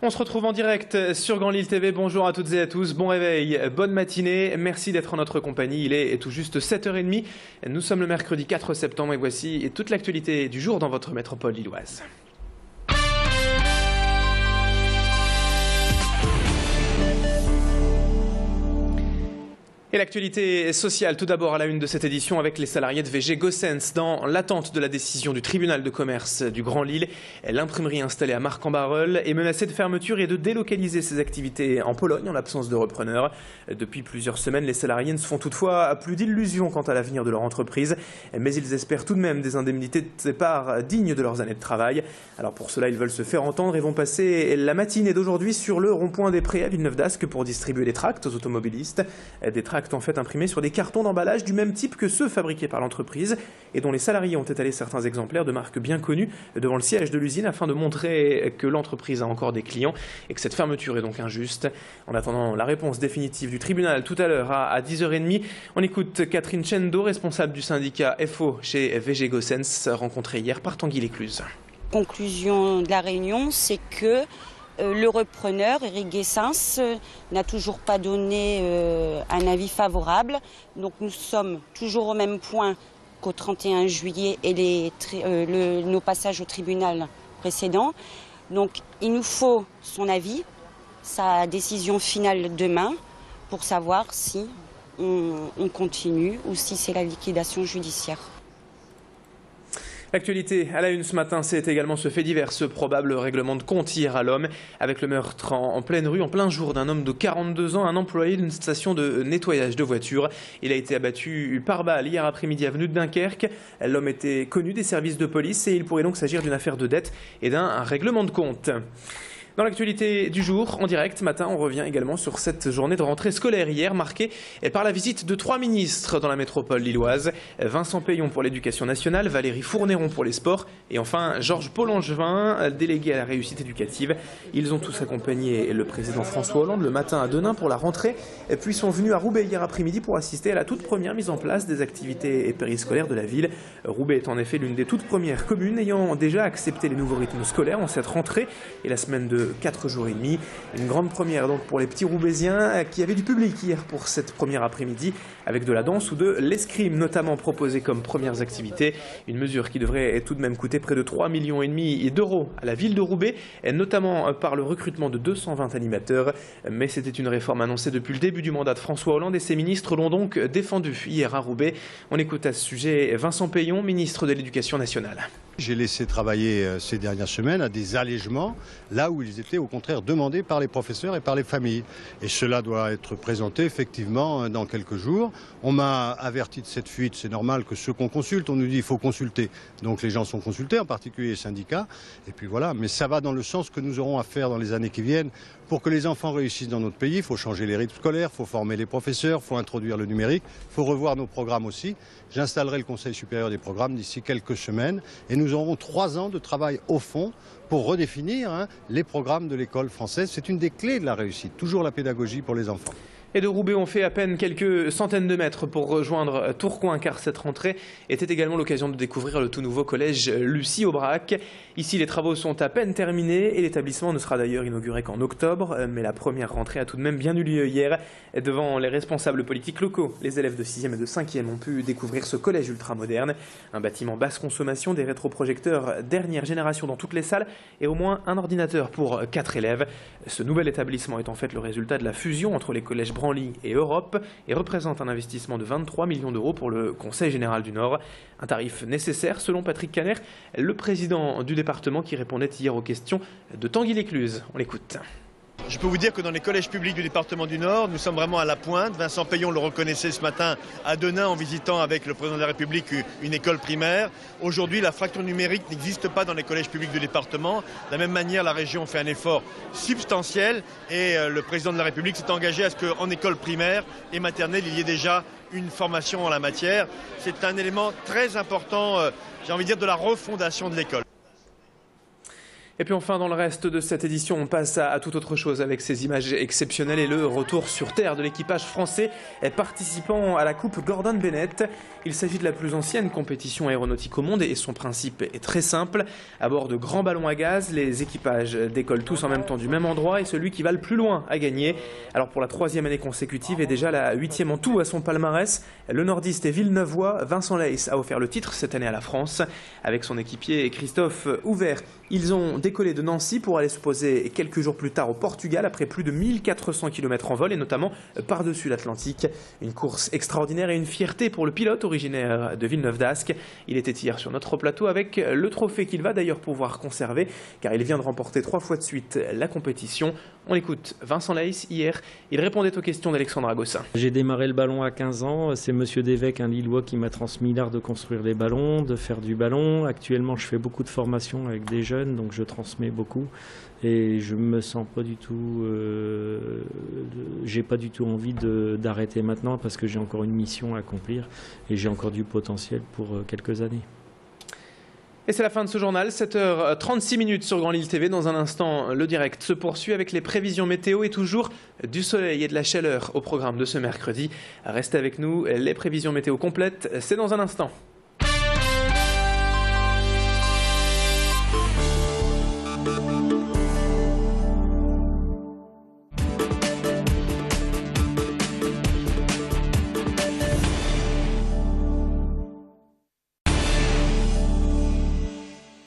On se retrouve en direct sur Grand Lille TV. Bonjour à toutes et à tous, bon réveil, bonne matinée. Merci d'être en notre compagnie. Il est tout juste 7h30. Nous sommes le mercredi 4 septembre et voici toute l'actualité du jour dans votre métropole lilloise. Et l'actualité sociale, tout d'abord à la une de cette édition avec les salariés de VG Gossens. Dans l'attente de la décision du tribunal de commerce du Grand Lille, l'imprimerie installée à Marcq-en-Barœul est menacée de fermeture et de délocaliser ses activités en Pologne en l'absence de repreneurs. Depuis plusieurs semaines, les salariés ne se font toutefois plus d'illusions quant à l'avenir de leur entreprise, mais ils espèrent tout de même des indemnités de départ dignes de leurs années de travail. Alors pour cela, ils veulent se faire entendre et vont passer la matinée d'aujourd'hui sur le rond-point des Prés à Villeneuve-d'Ascq pour distribuer des tracts aux automobilistes. Des tracts en fait imprimés sur des cartons d'emballage du même type que ceux fabriqués par l'entreprise et dont les salariés ont étalé certains exemplaires de marques bien connues devant le siège de l'usine afin de montrer que l'entreprise a encore des clients et que cette fermeture est donc injuste. En attendant la réponse définitive du tribunal tout à l'heure à 10h30, on écoute Catherine Chendo, responsable du syndicat FO chez VG Gossens, rencontrée hier par Tanguy Lécluse. Conclusion de la réunion, c'est que le repreneur, Eric Guessens, n'a toujours pas donné un avis favorable. Donc nous sommes toujours au même point qu'au 31 juillet et nos passages au tribunal précédent. Donc il nous faut son avis, sa décision finale demain, pour savoir si on continue ou si c'est la liquidation judiciaire. L'actualité à la une ce matin, c'est également ce fait divers, ce probable règlement de compte hier à l'homme, avec le meurtre en pleine rue, en plein jour d'un homme de 42 ans, un employé d'une station de nettoyage de voitures. Il a été abattu par balle hier après-midi avenue de Dunkerque. L'homme était connu des services de police et il pourrait donc s'agir d'une affaire de dette et d'un règlement de compte. Dans l'actualité du jour, en direct, ce matin, on revient également sur cette journée de rentrée scolaire hier, marquée par la visite de 3 ministres dans la métropole lilloise. Vincent Peillon pour l'éducation nationale, Valérie Fournéron pour les sports et enfin Georges Paul-Langevin, délégué à la réussite éducative. Ils ont tous accompagné le président François Hollande le matin à Denain pour la rentrée, puis sont venus à Roubaix hier après-midi pour assister à la toute première mise en place des activités périscolaires de la ville. Roubaix est en effet l'une des toutes premières communes ayant déjà accepté les nouveaux rythmes scolaires en cette rentrée et la semaine de 4 jours et demi. Une grande première donc pour les petits Roubaisiens qui avaient du public hier pour cette première après-midi avec de la danse ou de l'escrime notamment proposée comme premières activités. Une mesure qui devrait tout de même coûter près de 3,5 millions d'euros à la ville de Roubaix, notamment par le recrutement de 220 animateurs. Mais c'était une réforme annoncée depuis le début du mandat de François Hollande et ses ministres l'ont donc défendue hier à Roubaix. On écoute à ce sujet Vincent Peillon, ministre de l'Éducation nationale. J'ai laissé travailler ces dernières semaines à des allègements, là où ils étaient au contraire demandés par les professeurs et par les familles. Et cela doit être présenté effectivement dans quelques jours. On m'a averti de cette fuite, c'est normal que ceux qu'on consulte, on nous dit qu'il faut consulter. Donc les gens sont consultés, en particulier les syndicats. Et puis voilà, mais ça va dans le sens que nous aurons à faire dans les années qui viennent. Pour que les enfants réussissent dans notre pays, il faut changer les rythmes scolaires, il faut former les professeurs, il faut introduire le numérique, il faut revoir nos programmes aussi. J'installerai le Conseil supérieur des programmes d'ici quelques semaines et nous aurons 3 ans de travail au fond pour redéfinir les programmes de l'école française. C'est une des clés de la réussite, toujours la pédagogie pour les enfants. Et de Roubaix, on fait à peine quelques centaines de mètres pour rejoindre Tourcoing, car cette rentrée était également l'occasion de découvrir le tout nouveau collège Lucie Aubrac. Ici, les travaux sont à peine terminés et l'établissement ne sera d'ailleurs inauguré qu'en octobre. Mais la première rentrée a tout de même bien eu lieu hier. Devant les responsables politiques locaux, les élèves de 6e et de 5e ont pu découvrir ce collège ultramoderne. Un bâtiment basse consommation, des rétroprojecteurs dernière génération dans toutes les salles et au moins un ordinateur pour 4 élèves. Ce nouvel établissement est en fait le résultat de la fusion entre les collèges Branly et Europe et représente un investissement de 23 millions d'euros pour le Conseil général du Nord. Un tarif nécessaire selon Patrick Caner, le président du département qui répondait hier aux questions de Tanguy Lécluse. On l'écoute. Je peux vous dire que dans les collèges publics du département du Nord, nous sommes vraiment à la pointe. Vincent Peillon le reconnaissait ce matin à Denain en visitant avec le président de la République une école primaire. Aujourd'hui, la fracture numérique n'existe pas dans les collèges publics du département. De la même manière, la région fait un effort substantiel et le président de la République s'est engagé à ce qu'en école primaire et maternelle, il y ait déjà une formation en la matière. C'est un élément très important, j'ai envie de dire, de la refondation de l'école. Et puis enfin, dans le reste de cette édition, on passe à toute autre chose avec ces images exceptionnelles et le retour sur terre de l'équipage français participant à la Coupe Gordon Bennett. Il s'agit de la plus ancienne compétition aéronautique au monde et son principe est très simple. À bord de grands ballons à gaz, les équipages décollent tous en même temps du même endroit et celui qui va le plus loin a gagné. Alors pour la 3e année consécutive et déjà la 8e en tout à son palmarès, le nordiste et villeneuvois Vincent Leys a offert le titre cette année à la France. Avec son équipier Christophe Houvert, ils ont décollé de Nancy pour aller se poser quelques jours plus tard au Portugal après plus de 1400 km en vol et notamment par-dessus l'Atlantique. Une course extraordinaire et une fierté pour le pilote originaire de Villeneuve-d'Ascq. Il était hier sur notre plateau avec le trophée qu'il va d'ailleurs pouvoir conserver car il vient de remporter 3 fois de suite la compétition. On écoute Vincent Leys hier. Il répondait aux questions d'Alexandra Gossin. J'ai démarré le ballon à 15 ans. C'est Monsieur Devec, un Lillois, qui m'a transmis l'art de construire les ballons, de faire du ballon. Actuellement, je fais beaucoup de formations avec des jeunes, donc je transmets beaucoup. Et je me sens pas du tout... j'ai pas du tout envie d'arrêter maintenant parce que j'ai encore une mission à accomplir et j'ai encore du potentiel pour quelques années. Et c'est la fin de ce journal, 7h36 sur Grand Lille TV. Dans un instant, le direct se poursuit avec les prévisions météo et toujours du soleil et de la chaleur au programme de ce mercredi. Restez avec nous, les prévisions météo complètes, c'est dans un instant.